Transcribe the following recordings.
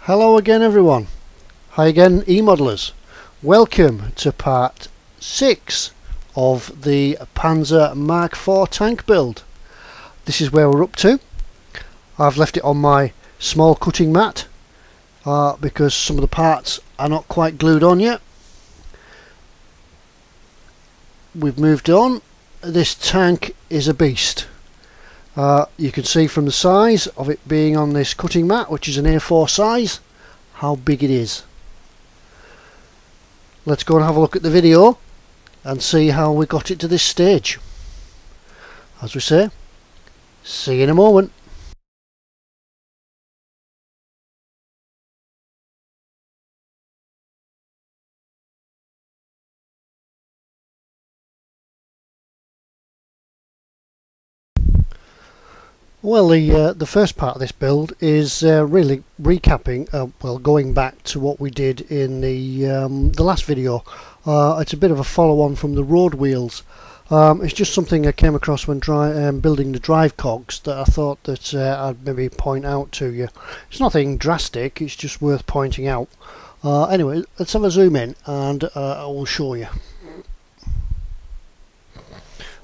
Hello again everyone. Hi again e-modelers. Welcome to part 6 of the Panzer IV tank build. This is where we're up to. I've left it on my small cutting mat because some of the parts are not quite glued on yet. We've moved on. This tank is a beast. You can see from the size of it being on this cutting mat, which is an A4 size, how big it is. Let's go and have a look at the video and see how we got it to this stage. As we say, see you in a moment. Well, the first part of this build is really recapping, well, going back to what we did in the last video. It's a bit of a follow-on from the road wheels. It's just something I came across when building the drive cogs that I thought that I'd maybe point out to you. It's nothing drastic, it's just worth pointing out. Anyway, let's have a zoom in and I will show you.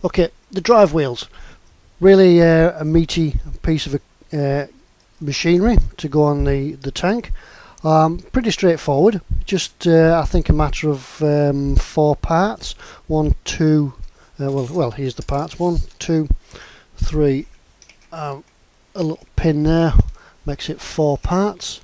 Okay, the drive wheels. Really a meaty piece of machinery to go on the tank. Pretty straightforward, just I think a matter of 4 parts. Well, here's the parts. 1, 2, 3, a little pin there makes it 4 parts.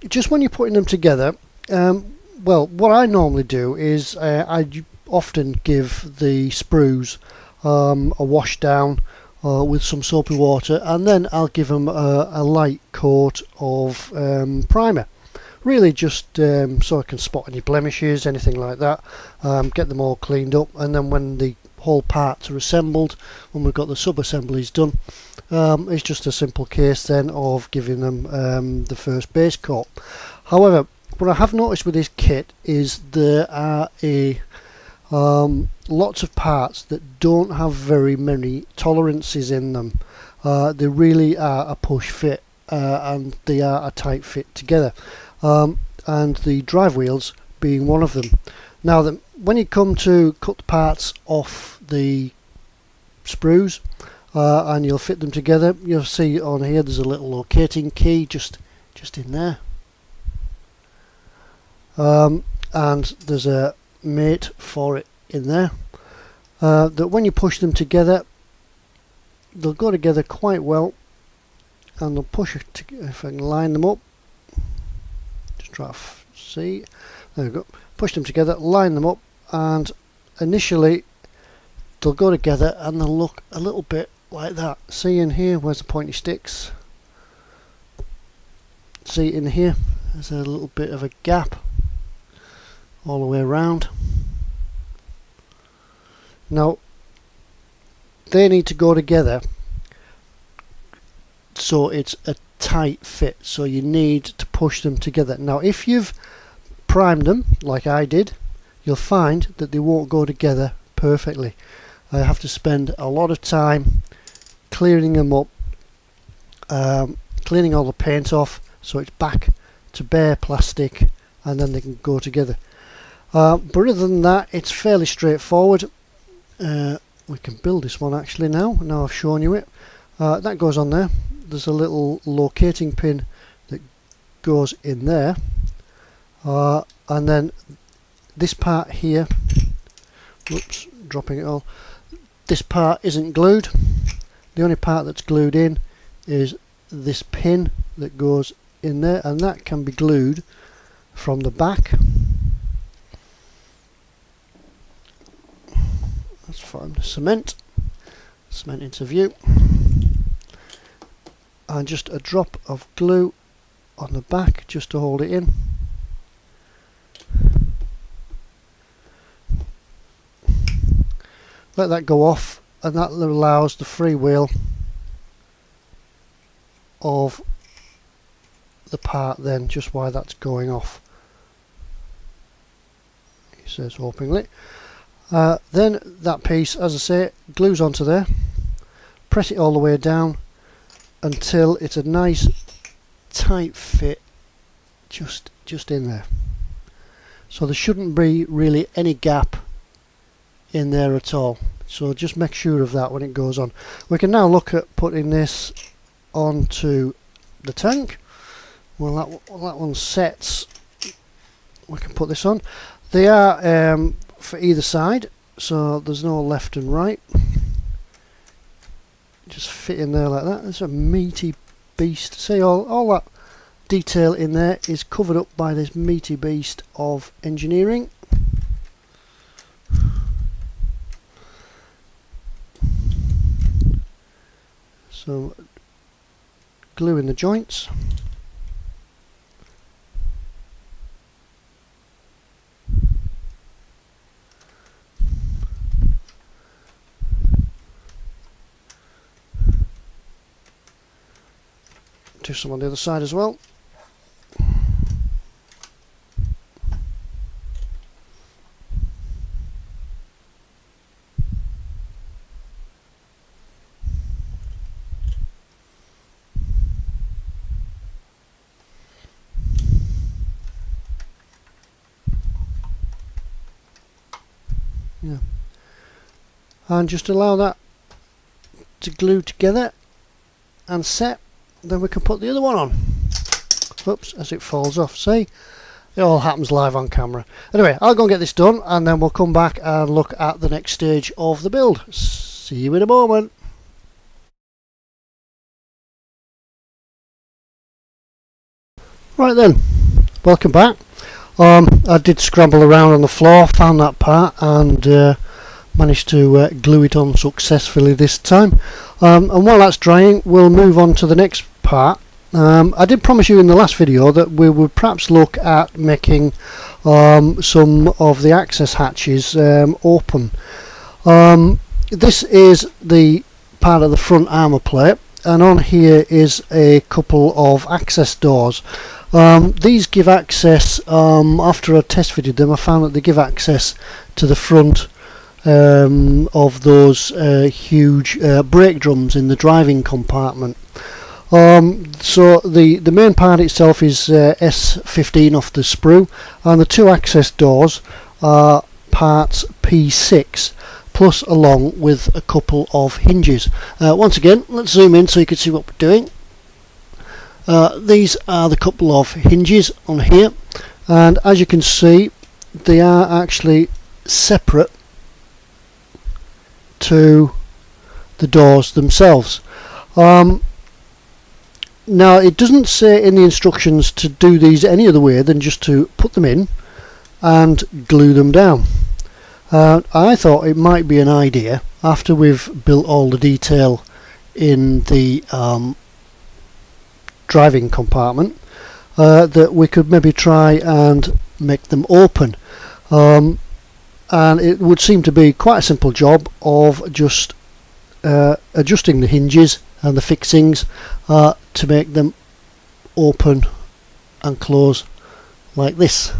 Just when you're putting them together, well, what I normally do is I often give the sprues a wash down with some soapy water, and then I'll give them a light coat of primer, really just so I can spot any blemishes, anything like that, get them all cleaned up, and then when the whole parts are assembled, when we've got the sub-assemblies done, it's just a simple case then of giving them the first base coat. However, what I have noticed with this kit is there are lots of parts that don't have very many tolerances in them. They really are a push fit and they are a tight fit together, and the drive wheels being one of them. Now when you come to cut the parts off the sprues and you'll fit them together, you'll see on here there's a little locating key just in there, and there's a mate for it in there, that when you push them together they'll go together quite well, and they'll push it if I can line them up, just try to see, there we go, push them together, line them up, and initially they'll go together and they'll look a little bit like that. See in here, where's the pointy sticks? See in here, there's a little bit of a gap all the way around. Now they need to go together so it's a tight fit, so you need to push them together. Now if you've primed them like I did, you'll find that they won't go together perfectly. I have to spend a lot of time clearing them up, cleaning all the paint off so it's back to bare plastic, and then they can go together. But other than that, it's fairly straightforward. We can build this one actually now I've shown you it. That goes on there. There's a little locating pin that goes in there, and then this part here, whoops, dropping it all, this part isn't glued. The only part that's glued in is this pin that goes in there, and that can be glued from the back. Let's find the cement into view, and just a drop of glue on the back just to hold it in. Let that go off, and that allows the freewheel of the part then just while that's going off. He says openly. Then that piece, as I say, glues onto there. Press it all the way down until it's a nice tight fit just in there, so there shouldn't be really any gap in there at all. So just make sure of that when it goes on. We can now look at putting this onto the tank. Well, that one sets, we can put this on. They are for either side, so there's no left and right. Just fit in there like that. It's a meaty beast. See, all that detail in there is covered up by this meaty beast of engineering. So glue in the joints. Do some on the other side as well. Yeah. And just allow that to glue together and set. Then we can put the other one on. Oops, as it falls off. See? It all happens live on camera. Anyway, I'll go and get this done, and then we'll come back and look at the next stage of the build. See you in a moment. Right then, welcome back. I did scramble around on the floor, found that part, and managed to glue it on successfully this time. And while that's drying, we'll move on to the next part. I did promise you in the last video that we would perhaps look at making some of the access hatches open. This is the part of the front armour plate, and on here is a couple of access doors. These give access, after I test fitted them, I found that they give access to the front of those huge brake drums in the driving compartment. So the main part itself is S15 off the sprue, and the two access doors are parts P6, plus along with a couple of hinges. Once again, let's zoom in so you can see what we're doing. These are the couple of hinges on here, and as you can see, they are actually separate to the doors themselves. Now, it doesn't say in the instructions to do these any other way than just to put them in and glue them down. I thought it might be an idea, after we've built all the detail in the driving compartment, that we could maybe try and make them open. And it would seem to be quite a simple job of just adjusting the hinges and the fixings to make them open and close like this.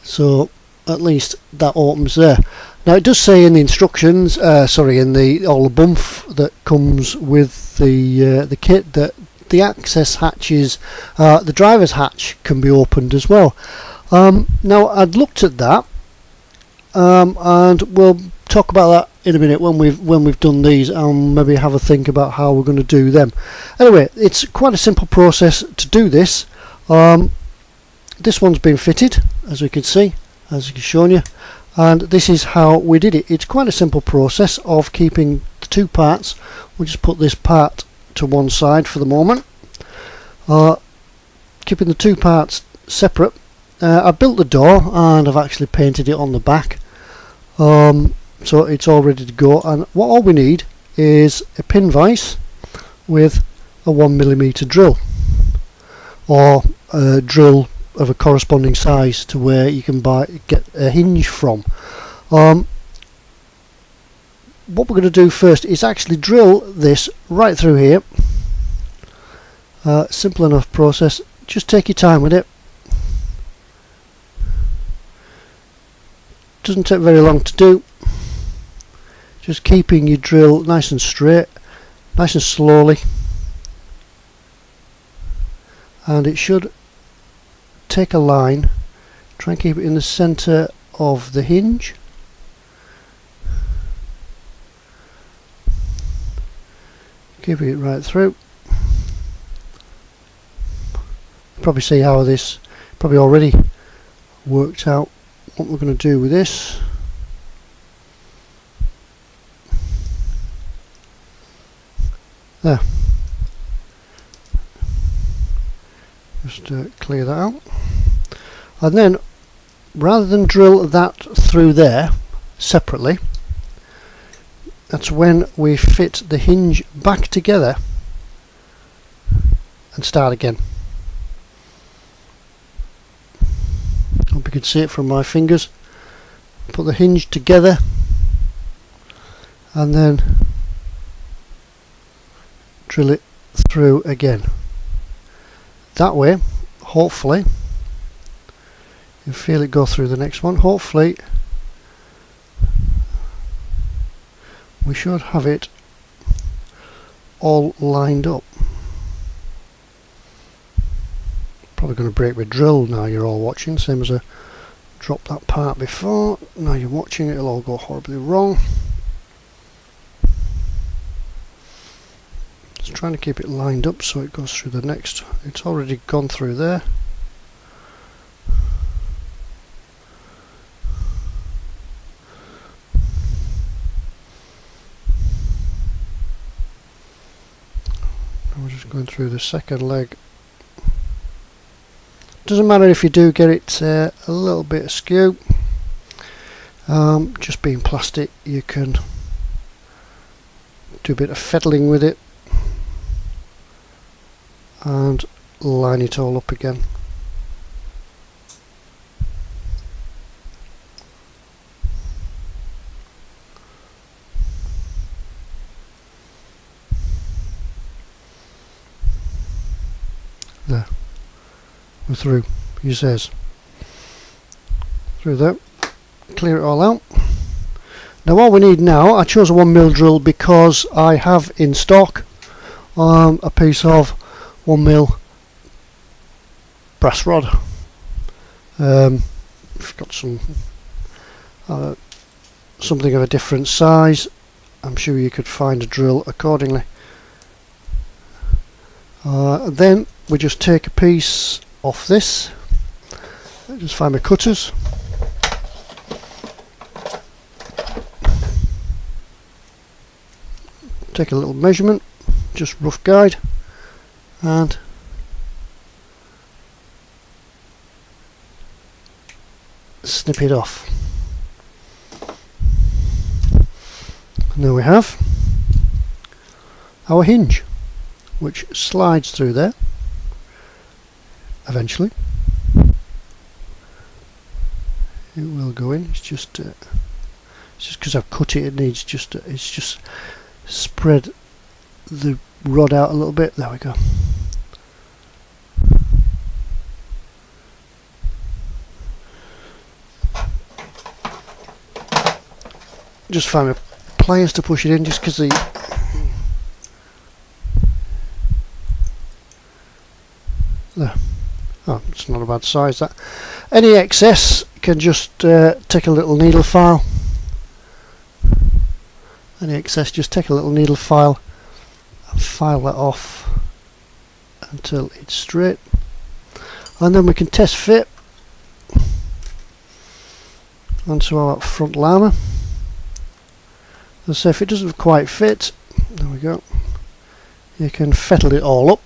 So at least that opens there. Now, it does say in the instructions, sorry, in the all the bump that comes with the kit, that the access hatches, the driver's hatch, can be opened as well. Now, I'd looked at that, and we'll talk about that in a minute when we've done these, and maybe have a think about how we're going to do them. Anyway, it's quite a simple process to do this. This one's been fitted, as we can see, as I've shown you, and this is how we did it. It's quite a simple process of keeping the two parts. We'll just put this part to one side for the moment, keeping the two parts separate. I built the door, and I've actually painted it on the back, so it's all ready to go. And all we need is a pin vise with a 1mm drill, or a drill of a corresponding size to where you can get a hinge from. What we're going to do first is actually drill this right through here. Simple enough process. Just take your time with it. Doesn't take very long to do. Just keeping your drill nice and straight, nice and slowly. and it should take a line, try and keep it in the centre of the hinge. Keep it right through. Probably see how this probably already worked out what we're going to do with this. There. Just clear that out, and then rather than drill that through there separately, that's when we fit the hinge back together and start again. Hope you can see it from my fingers. Put the hinge together and then drill it through again. That way, hopefully, you feel it go through the next one. Hopefully, we should have it all lined up. Probably going to break my drill now you're all watching, same as I dropped that part before. Now you're watching, it'll all go horribly wrong. Just trying to keep it lined up so it goes through the next. It's already gone through there. We're just going through the second leg. Doesn't matter if you do get it a little bit askew. Just being plastic, you can do a bit of fiddling with it and line it all up again. There, we're through, he says. Through there, clear it all out. Now all we need now, I chose a 1mm drill because I have in stock a piece of 1mm brass rod. If you've got some something of a different size, I'm sure you could find a drill accordingly. Then we just take a piece off this. Just find my cutters. Take a little measurement, just rough guide, and snip it off. And there we have our hinge, which slides through there eventually. It will go in. It's just because I've cut it. It needs just it's just spread the rod out a little bit. There we go. Just find my pliers to push it in, just because the there. Oh, it's not a bad size that. Any excess can just take a little needle file. Any excess, just take a little needle file and file that off until it's straight, and then we can test fit onto our front llama. So if it doesn't quite fit, there we go, you can fettle it all up.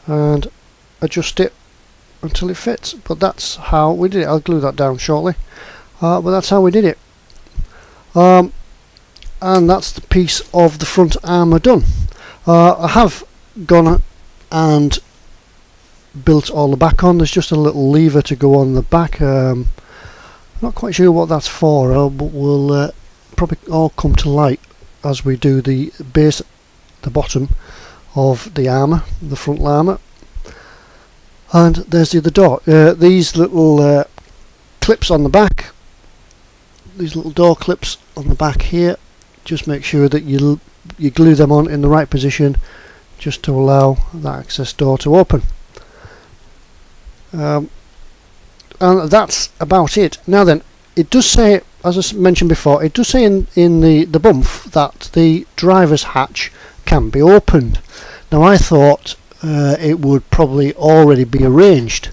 And adjust it until it fits. But that's how we did it. I'll glue that down shortly. But that's how we did it. And that's the piece of the front armour done. I have gone and built all the back on. There's just a little lever to go on the back. I'm not quite sure what that's for, but we'll probably all come to light as we do the base, the bottom of the armour, the front armour. And there's the other door. These little clips on the back, these little door clips on the back here, just make sure that you glue them on in the right position, just to allow the access door to open. And that's about it. Now then, it does say, as I mentioned before, it does say in the bump that the driver's hatch can be opened. Now I thought it would probably already be arranged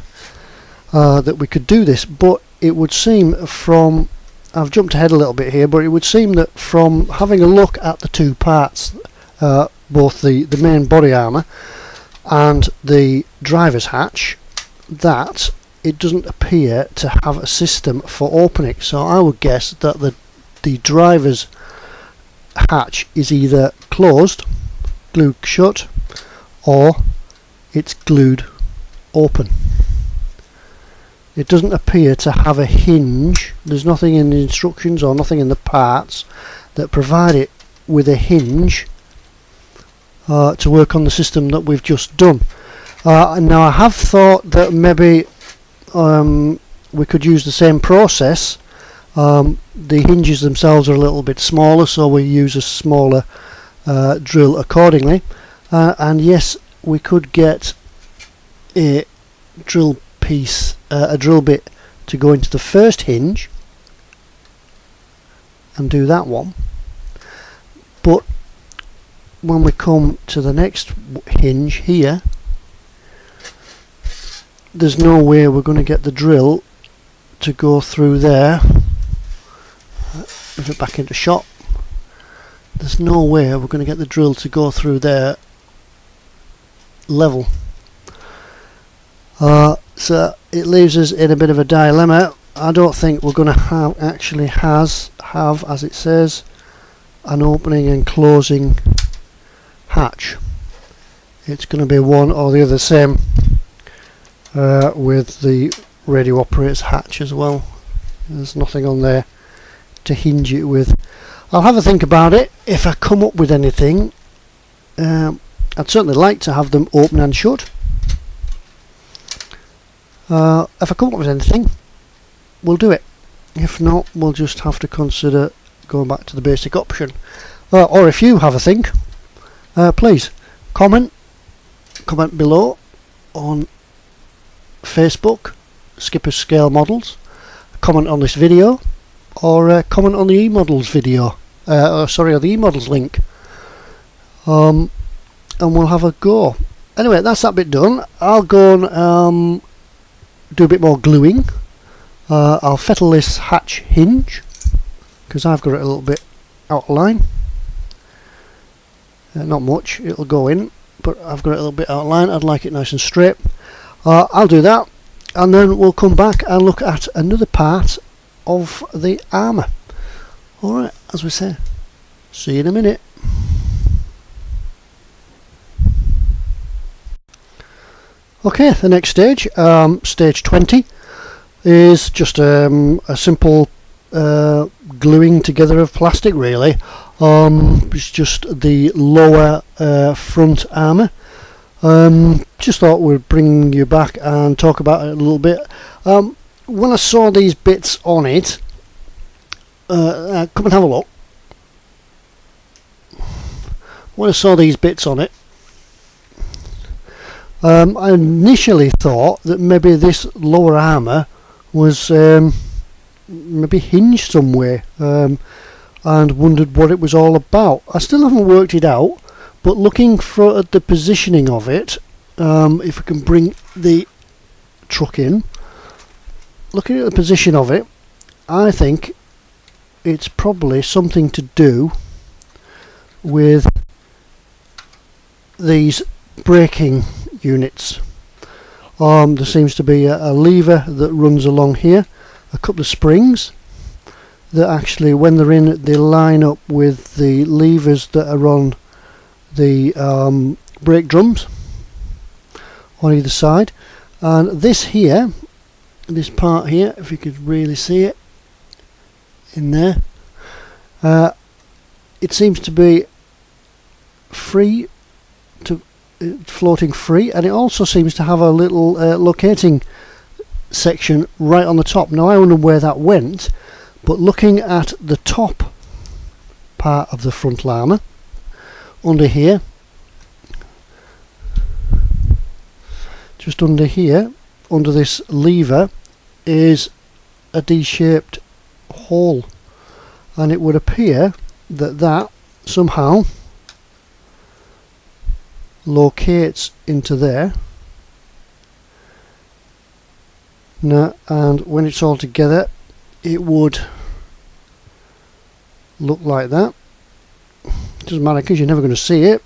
that we could do this, but it would seem from, I've jumped ahead a little bit here, but it would seem that from having a look at the two parts, both the main body armour and the driver's hatch, that it doesn't appear to have a system for opening. So I would guess that the driver's hatch is either closed, glued shut, or it's glued open. It doesn't appear to have a hinge. There's nothing in the instructions or nothing in the parts that provide it with a hinge to work on the system that we've just done. Now I have thought that maybe we could use the same process. The hinges themselves are a little bit smaller, so we use a smaller drill accordingly, and yes, we could get a drill piece, a drill bit to go into the first hinge and do that one, but when we come to the next hinge here, there's no way we're going to get the drill to go through there. Move it back into shot. There's no way we're going to get the drill to go through there level. So it leaves us in a bit of a dilemma. I don't think we're going to actually have, as it says, an opening and closing hatch. It's going to be one or the other, same with the radio operator's hatch as well. There's nothing on there to hinge it with. I'll have a think about it. If I come up with anything, I'd certainly like to have them open and shut. If I come up with anything, we'll do it. If not, we'll just have to consider going back to the basic option. Or if you have a think, please comment below on Facebook, Skipper's Scale Models, comment on this video, or comment on the e-models video, sorry, on the e-models link, and we'll have a go. Anyway, that's that bit done. I'll go and do a bit more gluing. I'll fettle this hatch hinge because I've got it a little bit out of line. Not much, it'll go in, but I've got it a little bit out of line. I'd like it nice and straight. I'll do that, and then we'll come back and look at another part of the armour. Alright, as we say, see you in a minute. Okay, the next stage, stage 20, is just a simple gluing together of plastic, really. It's just the lower front armour. Just thought we'd bring you back and talk about it a little bit. When I saw these bits on it, come and have a look. When I saw these bits on it, I initially thought that maybe this lower armour was maybe hinged somewhere, and wondered what it was all about. I still haven't worked it out, but looking at the positioning of it, if we can bring the truck in, looking at the position of it, I think it's probably something to do with these braking units. There seems to be a lever that runs along here, a couple of springs that actually, when they're in, they line up with the levers that are on the brake drums on either side. And this here, this part here, if you could really see it in there, it seems to be free, floating free, and it also seems to have a little locating section right on the top. Now I wonder where that went, but looking at the top part of the frontal armour. Under here, just under here, under this lever, is a D-shaped hole, and it would appear that that somehow locates into there. Now, and when it's all together, it would look like that. Doesn't matter because you're never going to see it.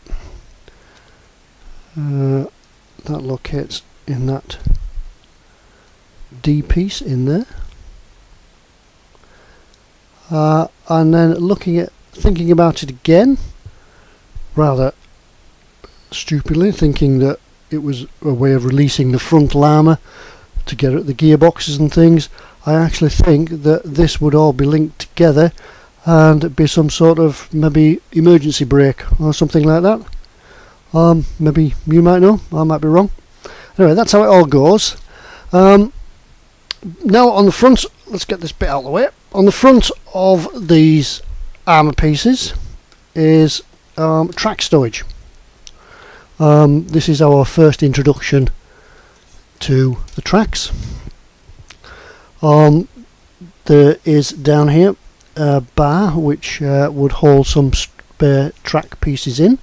That locates in that D piece in there. And then thinking about it again, rather stupidly, thinking that it was a way of releasing the frontal armour to get at the gearboxes and things, I actually think that this would all be linked together and be some sort of maybe emergency brake or something like that. Maybe you might know, I might be wrong. Anyway, that's how it all goes. Now on the front, let's get this bit out of the way. On the front of these armour pieces is track stowage. This is our first introduction to the tracks. There is down here a bar which would hold some spare track pieces in.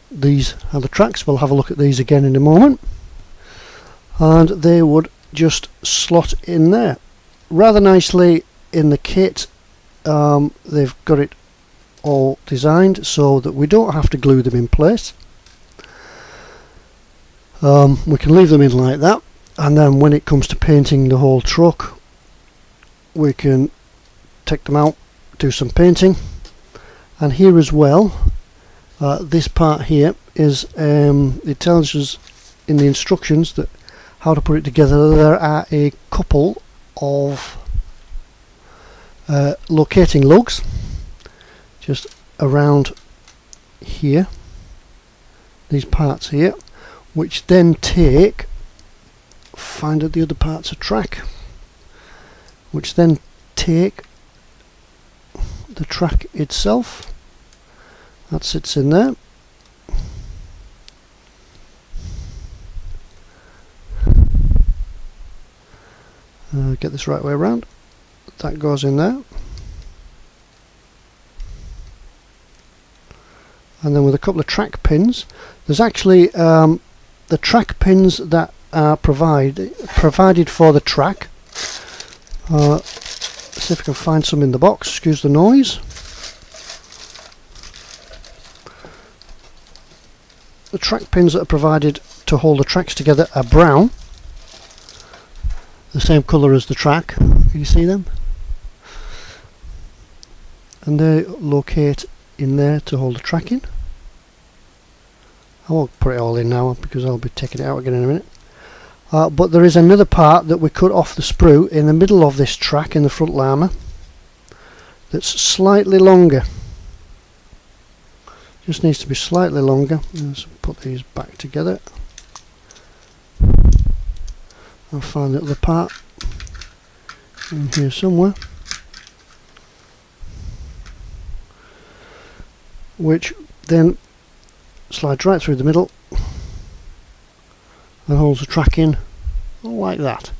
These are the tracks. We'll have a look at these again in a moment, and they would just slot in there rather nicely in the kit. They've got it all designed so that we don't have to glue them in place. We can leave them in like that, and then when it comes to painting the whole truck, we can take them out, do some painting. And here as well, this part here is it tells us in the instructions that how to put it together. There are a couple of locating lugs just around here, these parts here, which then find out the other parts of track, which then take the track itself. That sits in there. Get this right way around. That goes in there. And then with a couple of track pins, there's actually the track pins that are provided for the track. See if I can find some in the box. Excuse the noise. The track pins that are provided to hold the tracks together are brown, the same colour as the track. Can you see them? And they locate in there to hold the track in. I won't put it all in now because I'll be taking it out again in a minute. But there is another part that we cut off the sprue in the middle of this track in the frontal armour that's slightly longer. Just needs to be slightly longer. Let's put these back together. I'll find the other part in here somewhere, which then slides right through the middle and holds the track in like that.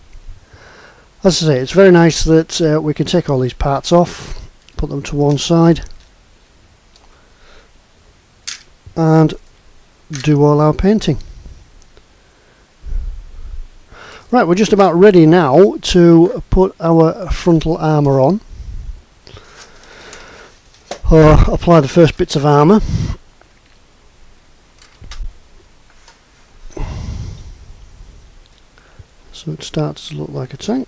As I say, it's very nice that we can take all these parts off, put them to one side, and do all our painting. Right, we're just about ready now to put our frontal armour on, or apply the first bits of armour. So it starts to look like a tank.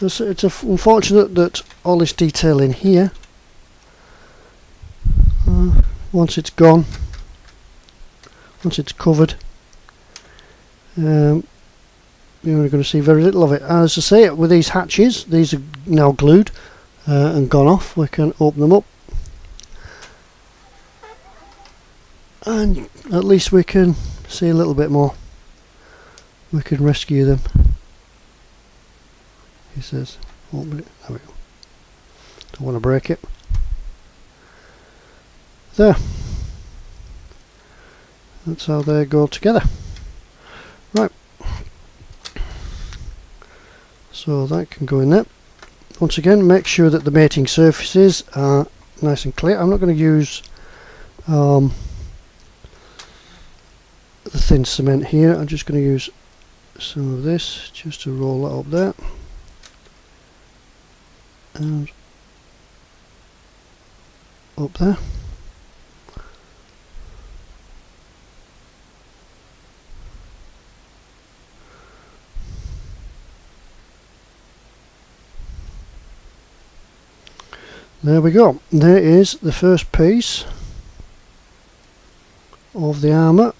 It's unfortunate that all this detail in here, once it's gone, once it's covered, you're only going to see very little of it. As I say, with these hatches, these are now glued and gone off. We can open them up, and at least we can see a little bit more. We can rescue them. He says, Open it. There we go. Don't want to break it. There. That's how they go together. Right. So that can go in there. Once again, make sure that the mating surfaces are nice and clear. I'm not going to use the thin cement here. I'm just going to use some of this just to roll that up there. And up there. There we go. There is the first piece of the armour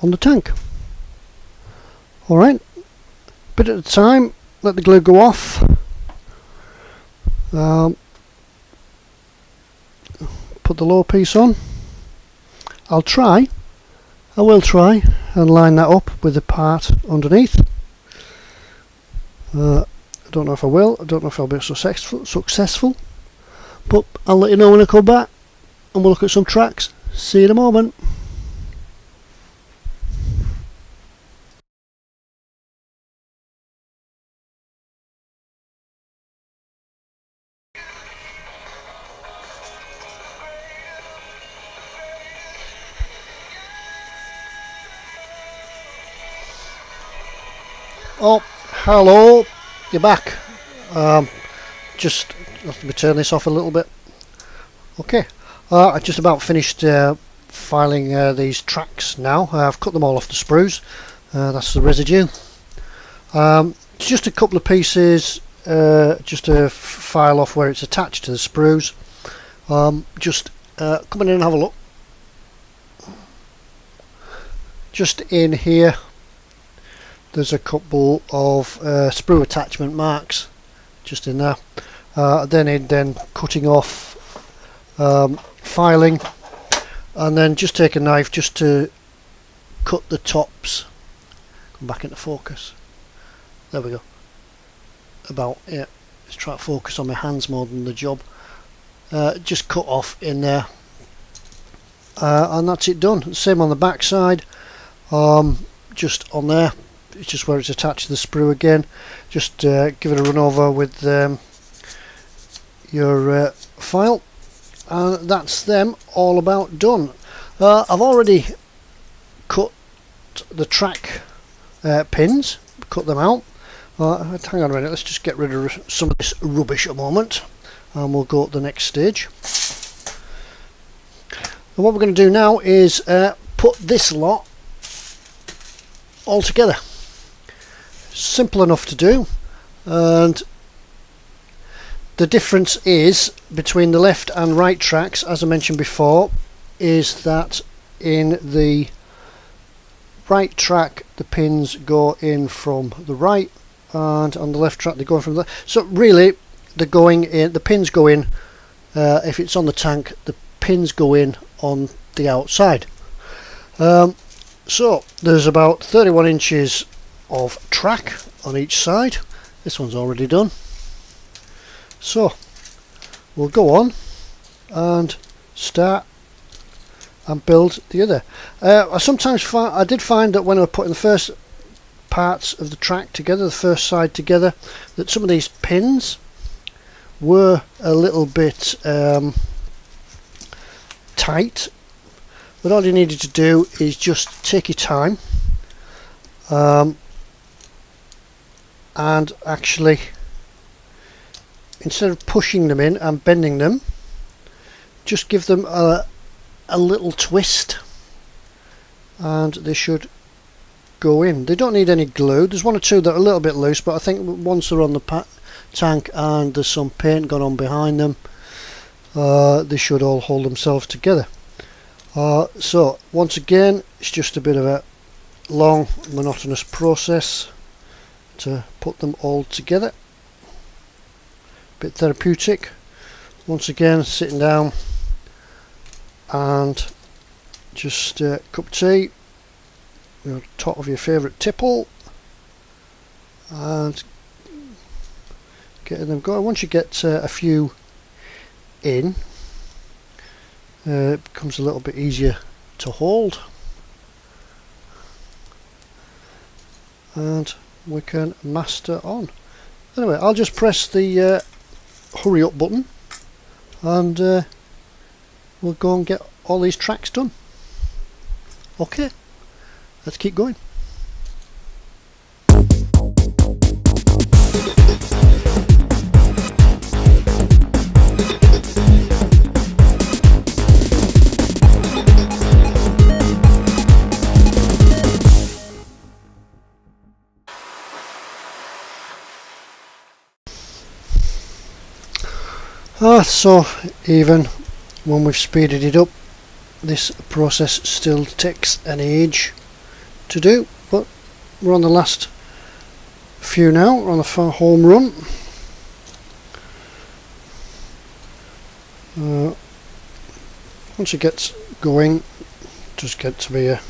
on the tank. Alright, bit at a time, let the glue go off. Put the lower piece on. I will try and line that up with the part underneath. I don't know if I will, I don't know if I'll be successful, but I'll let you know when I come back and we'll look at some tracks. See you in a moment. Oh, hello, you're back. Just let me turn this off a little bit. Okay, I just about finished filing these tracks now. I've cut them all off the sprues. That's the residue. Just a couple of pieces just to file off where it's attached to the sprues. Just come in and have a look. Just in here there's a couple of sprue attachment marks just in there. Then cutting off, filing, and then just take a knife just to cut the tops. Come back into focus. There we go. About, yeah, let's try to focus on my hands more than the job. Just cut off in there, and that's it done. Same on the back side. Just on there, it's just where it's attached to the sprue again. Just give it a run over with your file, and that's them all about done. I've already cut the track pins, cut them out. Hang on a minute, let's just get rid of some of this rubbish a moment and we'll go to the next stage. And what we're going to do now is put this lot all together. Simple enough to do, and the difference is between the left and right tracks, as I mentioned before, is that in the right track the pins go in from the right, and on the left track they go in from the left. So really they're going in, the pins go in, if it's on the tank the pins go in on the outside. So there's about 31 inches of track on each side. This one's already done, so we'll go on and start and build the other. I did find that when I was putting the first parts of the track together, the first side together, that some of these pins were a little bit tight, but all you needed to do is just take your time and actually, instead of pushing them in and bending them, just give them a little twist and they should go in. They don't need any glue. There's one or two that are a little bit loose, but I think once they're on the tank and there's some paint gone on behind them, they should all hold themselves together. So once again, it's just a bit of a long monotonous process to put them all together. Bit therapeutic. Once again, sitting down and just a cup of tea, top of your favourite tipple, and getting them going. Once you get a few in, it becomes a little bit easier to hold, and we can master on. Anyway, I'll just press the hurry up button, and we'll go and get all these tracks done. Okay, let's keep going. So even when we've speeded it up, this process still takes an age to do, but we're on the last few now. We're on the home run. Once it gets going, it does get to be a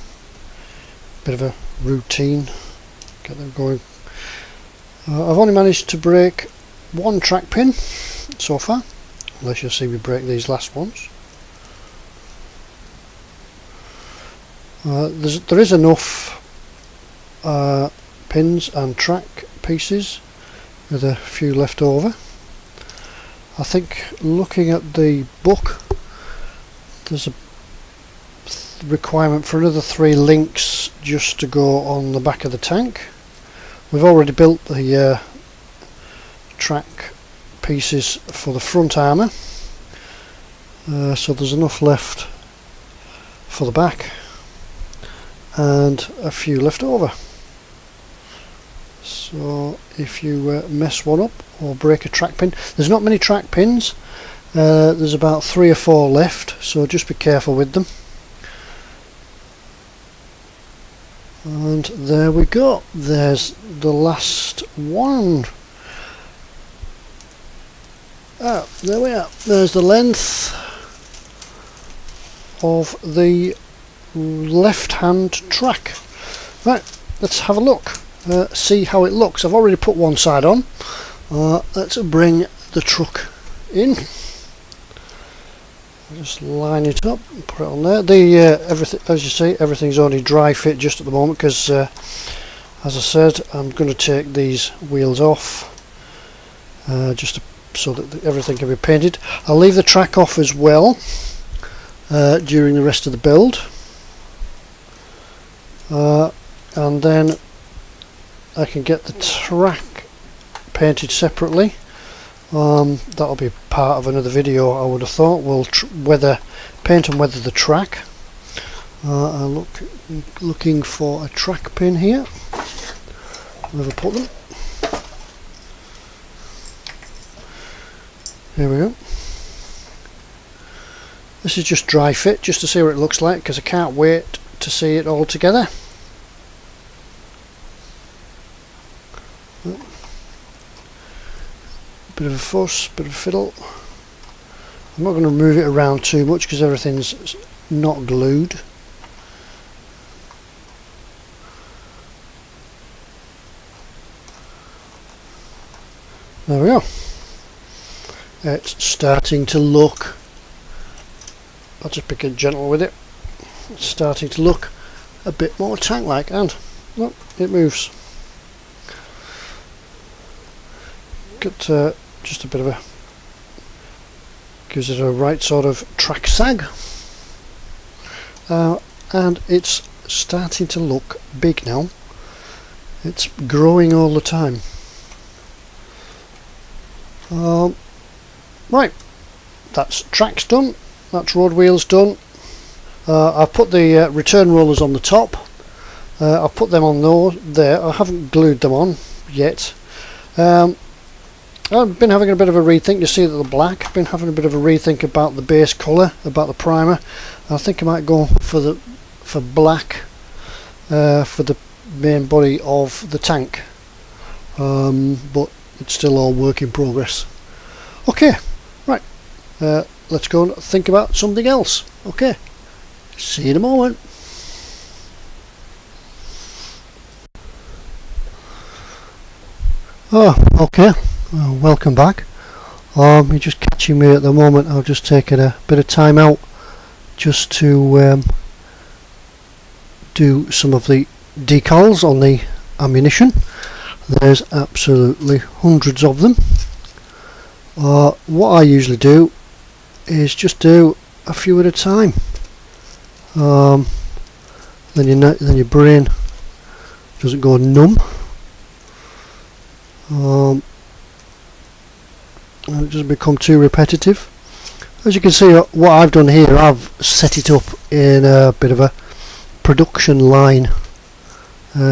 bit of a routine. Get them going. I've only managed to break one track pin so far, unless you'll see me break these last ones. There is enough pins and track pieces with a few left over. I think looking at the book, there's a requirement for another 3 links just to go on the back of the tank. We've already built the track pieces for the front armour, so there's enough left for the back and a few left over. So if you mess one up or break a track pin, there's not many track pins, there's about 3 or 4 left, so just be careful with them. And there we go, there's the last one. There we are, there's the length of the left hand track. Right, let's have a look, see how it looks. I've already put one side on. Let's bring the truck in. Just line it up and put it on there. The everything, as you see, everything's only dry fit just at the moment because as I said, I'm going to take these wheels off just so that everything can be painted. I'll leave the track off as well during the rest of the build, and then I can get the track painted separately. That'll be part of another video, I would have thought. We'll paint and weather the track. I'm looking for a track pin here. Where have I put them? Here we go. This is just dry fit, just to see what it looks like, because I can't wait to see it all together. Bit of a fuss, bit of a fiddle. I'm not going to move it around too much because everything's not glued. There we go. It's starting to look, I'll just be gentle with it, it's starting to look a bit more tank-like, and well, it moves. Got just a bit of a, gives it a right sort of track sag, and it's starting to look big now. It's growing all the time. Right, that's tracks done, that's road wheels done. I've put the return rollers on the top. I've put them on there. I haven't glued them on yet. I've been having a bit of a rethink. You see that the black, I've been having a bit of a rethink about the base colour, about the primer. I think I might go for black for the main body of the tank, but it's still all work in progress. Okay, right, let's go and think about something else. Okay, see you in a moment. Oh, okay. Welcome back. You're just catching me at the moment. I've just taken a bit of time out just to do some of the decals on the ammunition. There's absolutely hundreds of them. What I usually do is just do a few at a time. Then your brain doesn't go numb. And it doesn't become too repetitive. As you can see, what I've done here, I've set it up in a bit of a production line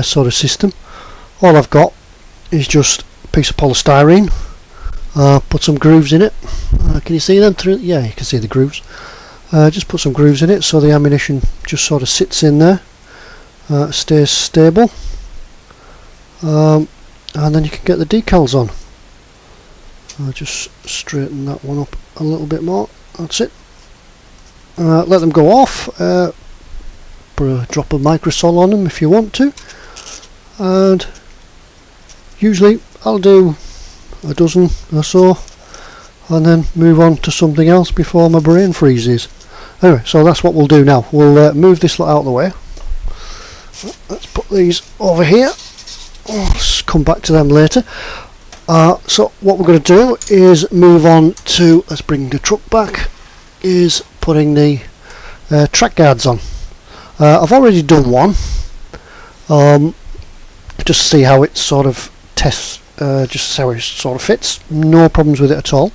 sort of system. All I've got is just a piece of polystyrene, put some grooves in it. Can you see them through? Yeah, you can see the grooves. Just put some grooves in it so the ammunition just sort of sits in there, stays stable, and then you can get the decals on. I'll just straighten that one up a little bit more. That's it. Let them go off. Put a drop of microsol on them if you want to, and usually I'll do a dozen or so and then move on to something else before my brain freezes. Anyway, so that's what we'll do now. We'll move this lot out of the way. Let's put these over here. Let's come back to them later. So what we're going to do is move on to, let's bring the truck back, is putting the track guards on. I've already done one, just to see how it sort of tests, just how it sort of fits. No problems with it at all.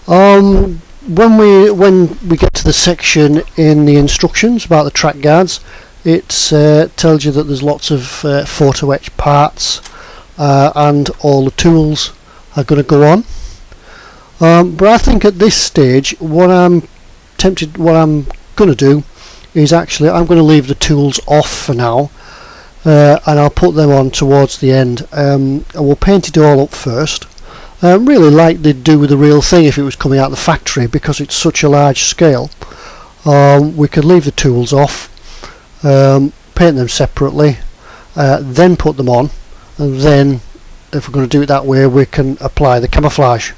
When we get to the section in the instructions about the track guards, it tells you that there's lots of photo etch parts and all the tools are going to go on. But I think at this stage, what I'm going to do is actually I'm going to leave the tools off for now, and I'll put them on towards the end. I will paint it all up first, really like they'd do with the real thing if it was coming out of the factory, because it's such a large scale. We could leave the tools off, paint them separately, then put them on, and then if we're going to do it that way, we can apply the camouflage,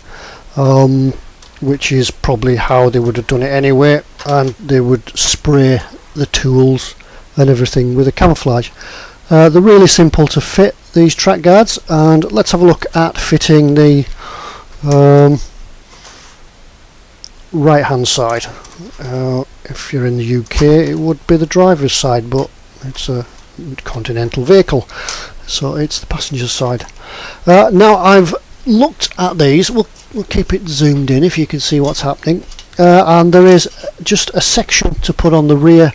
which is probably how they would have done it anyway, and they would spray the tools and everything with the camouflage. They're really simple to fit, these track guards, and let's have a look at fitting the right hand side. If you're in the UK, it would be the driver's side, but it's a continental vehicle, so it's the passenger side. Now I've looked at these. We'll keep it zoomed in if you can see what's happening, and there is just a section to put on the rear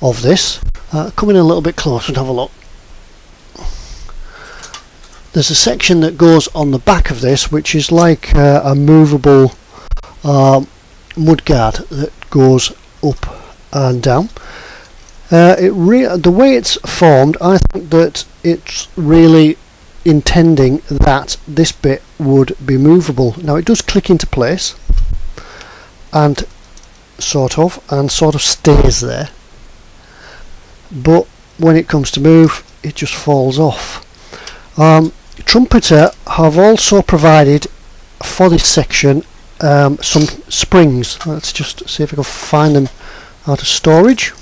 of this. Come in a little bit closer and have a look. There's a section that goes on the back of this, which is like a movable mudguard that goes up and down. The way it's formed, I think that it's really intending that this bit would be movable. Now it does click into place and sort of stays there, but when it comes to move, it just falls off. Trumpeter have also provided for this section some springs. Let's just see if I can find them out of storage.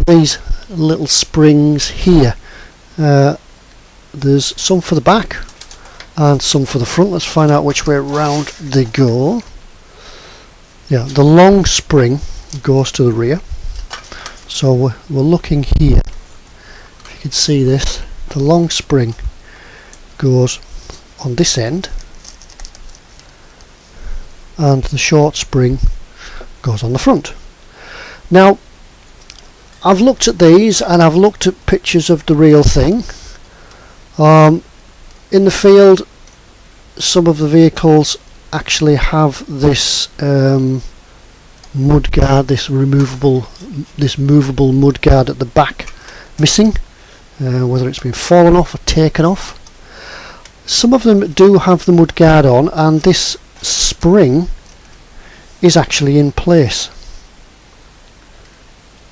These little springs here, there's some for the back and some for the front. Let's find out which way round they go. Yeah, the long spring goes to the rear, so we're looking here. If you can see this, the long spring goes on this end and the short spring goes on the front. Now I've looked at these and I've looked at pictures of the real thing. In the field, some of the vehicles actually have this mudguard, this movable mudguard at the back missing, whether it's been fallen off or taken off. Some of them do have the mudguard on, and this spring is actually in place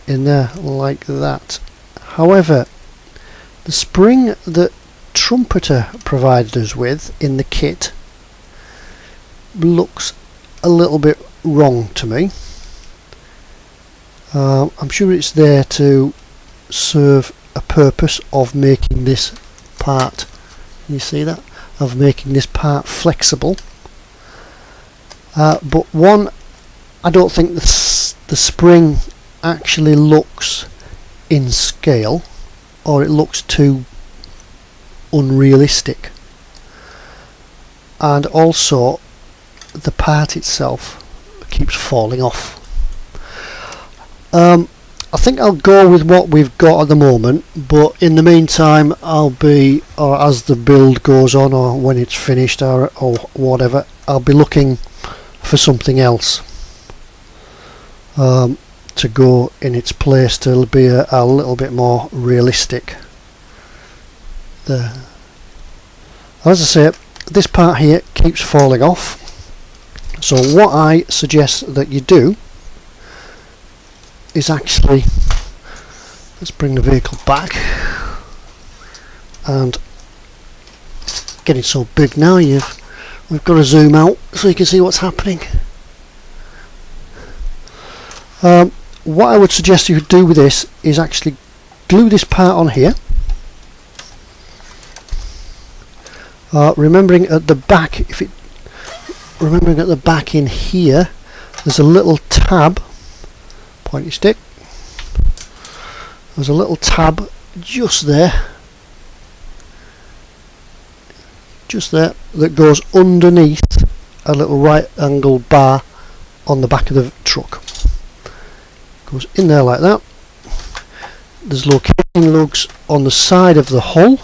in there like that. However, the spring that trumpeter provided us with in the kit looks a little bit wrong to me. I'm sure it's there to serve a purpose of making this part, you see that, of making this part flexible, but one, I don't think the spring actually looks in scale, or it looks too unrealistic, and also the part itself keeps falling off. I think I'll go with what we've got at the moment, but in the meantime I'll be, or as the build goes on, or when it's finished, or whatever, I'll be looking for something else to go in its place to be a little bit more realistic. As I say, this part here keeps falling off, so what I suggest that you do is actually, let's bring the vehicle back, and it's getting so big now we've got to zoom out so you can see what's happening. What I would suggest you do with this is actually glue this part on here, remembering at the back, remembering at the back in here there's a little tab, pointy stick, there's a little tab just there that goes underneath a little right angle bar on the back of the truck. Goes in there like that. There's locating lugs on the side of the hull,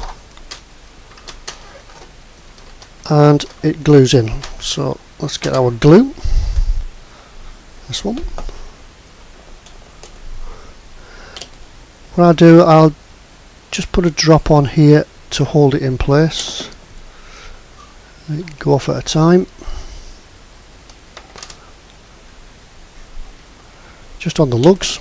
and it glues in. So let's get our glue, this one. What I'll do, I'll just put a drop on here to hold it in place. Go off at a time, just on the lugs.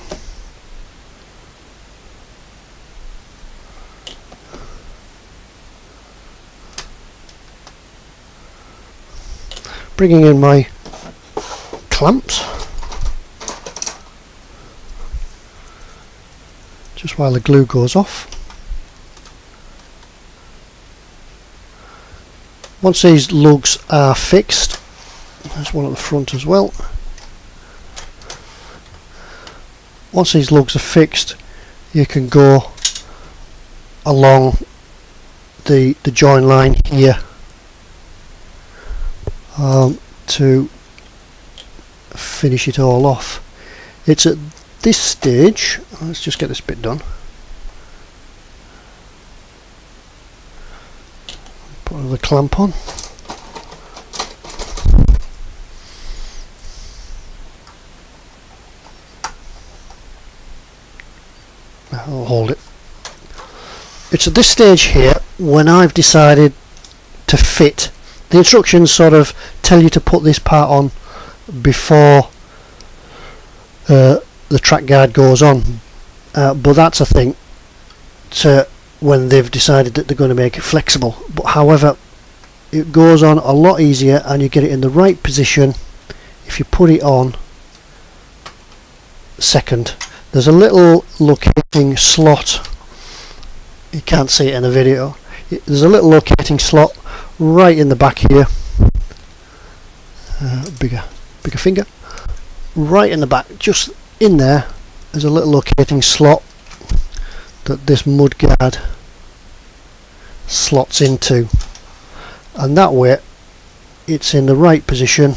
Bringing in my clamps just while the glue goes off. Once these lugs are fixed, there's one at the front as well. Once these lugs are fixed, you can go along the join line here to finish it all off. It's at this stage, let's just get this bit done. Put another clamp on. I'll hold it. It's at this stage here when I've decided to fit. The instructions sort of tell you to put this part on before the track guard goes on, but that's a thing to when they've decided that they're going to make it flexible. But however, it goes on a lot easier and you get it in the right position if you put it on second. There's a little locating slot, you can't see it in the video, there's a little locating slot right in the back here, bigger finger, right in the back, just in there. There's a little locating slot that this mud guard slots into, and that way it's in the right position.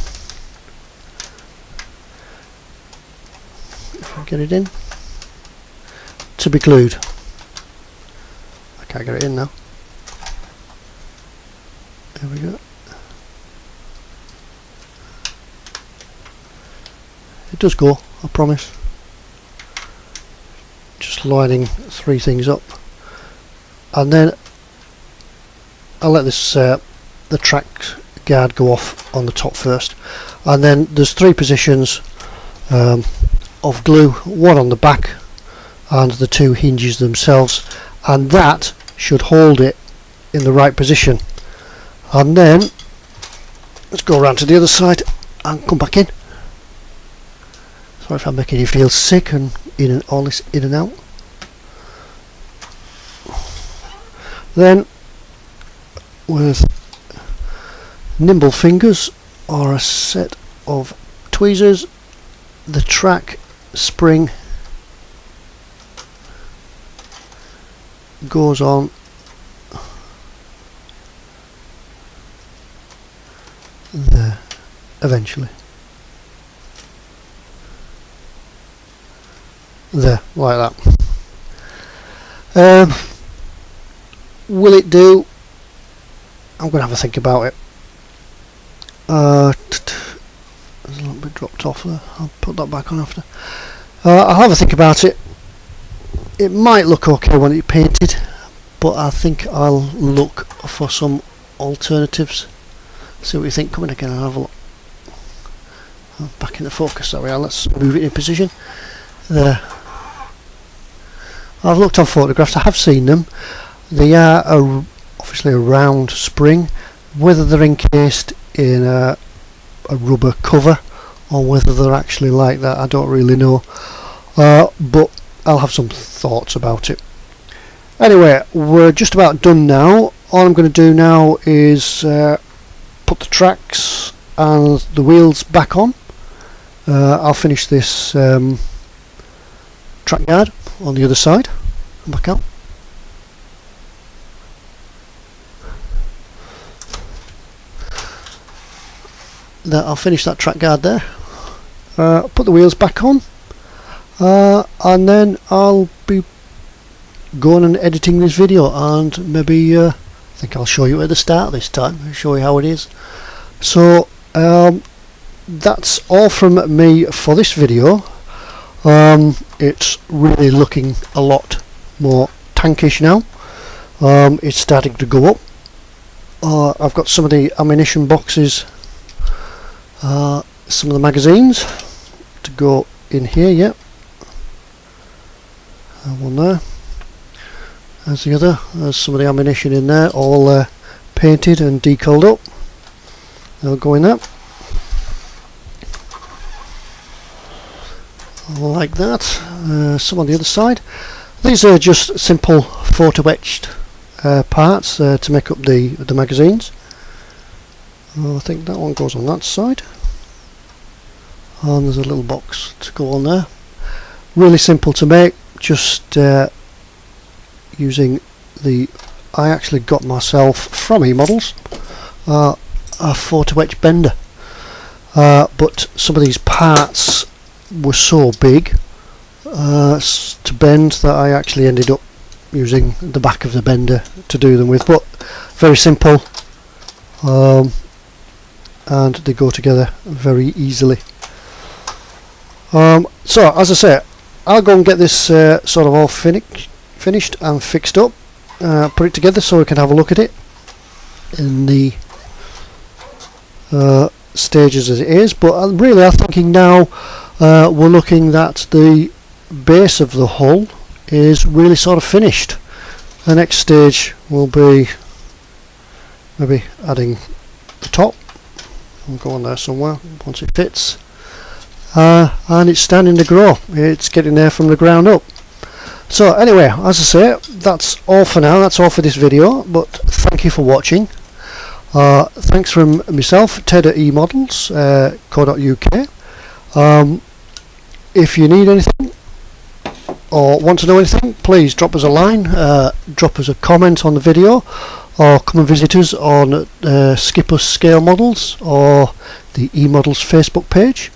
If I get it in, to be glued. I can't get it in now. There we go. It does go, I promise. Just lining three things up, and then I'll let this the track guard go off on the top first, and then there's three positions of glue, one on the back and the two hinges themselves, and that should hold it in the right position. And then let's go around to the other side and come back in. Sorry if I'm making you feel sick and all this in and out. Then with nimble fingers or a set of tweezers, the track spring goes on there eventually. There, like that. Will it do? I'm going to have a think about it. There's a little bit dropped off there. I'll put that back on after. I'll have a think about it. It might look okay when it's painted, but I think I'll look for some alternatives. See what you think. Come in again and have a look. Back into focus, there we are. Let's move it in position. There. I've looked on photographs, I have seen them. They are obviously a round spring. Whether they're encased in a rubber cover or whether they're actually like that, I don't really know. But I'll have some thoughts about it. Anyway, we're just about done now. All I'm going to do now is put the tracks and the wheels back on. I'll finish this track guard on the other side. Come back out. There, I'll finish that track guard there. Put the wheels back on, and then I'll be going and editing this video, and maybe I think I'll show you at the start this time. I'll show you how it is. So that's all from me for this video. It's really looking a lot more tankish now. It's starting to go up. I've got some of the ammunition boxes, some of the magazines to go in here. Yep, one there. There's the other. There's some of the ammunition in there, all painted and decaled up. They'll go in there. Like that. Some on the other side. These are just simple photo etched parts to make up the magazines. I think that one goes on that side, and there's a little box to go on there. Really simple to make, just using I actually got myself from eModels a photo etch bender, but some of these parts were so big to bend that I actually ended up using the back of the bender to do them with, but very simple, and they go together very easily. So as I say, I'll go and get this sort of all finished and fixed up, put it together so we can have a look at it in the stages as it is. But really I'm thinking now we're looking that the base of the hull is really sort of finished. The next stage will be maybe adding the top. We'll go on there somewhere once it fits, and it's starting to grow. It's getting there from the ground up. So anyway, as I say, that's all for now. That's all for this video, but thank you for watching. Thanks from myself, Ted at eModels co.uk. If you need anything or want to know anything, please drop us a line, drop us a comment on the video, or come and visit us on Skipper's Scale Models or the eModels Facebook page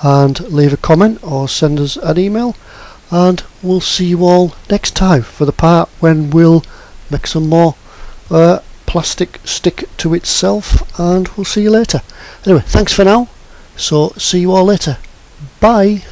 and leave a comment or send us an email, and we'll see you all next time for the part when we'll make some more plastic stick to itself, and we'll see you later. Anyway, thanks for now, so see you all later. Bye.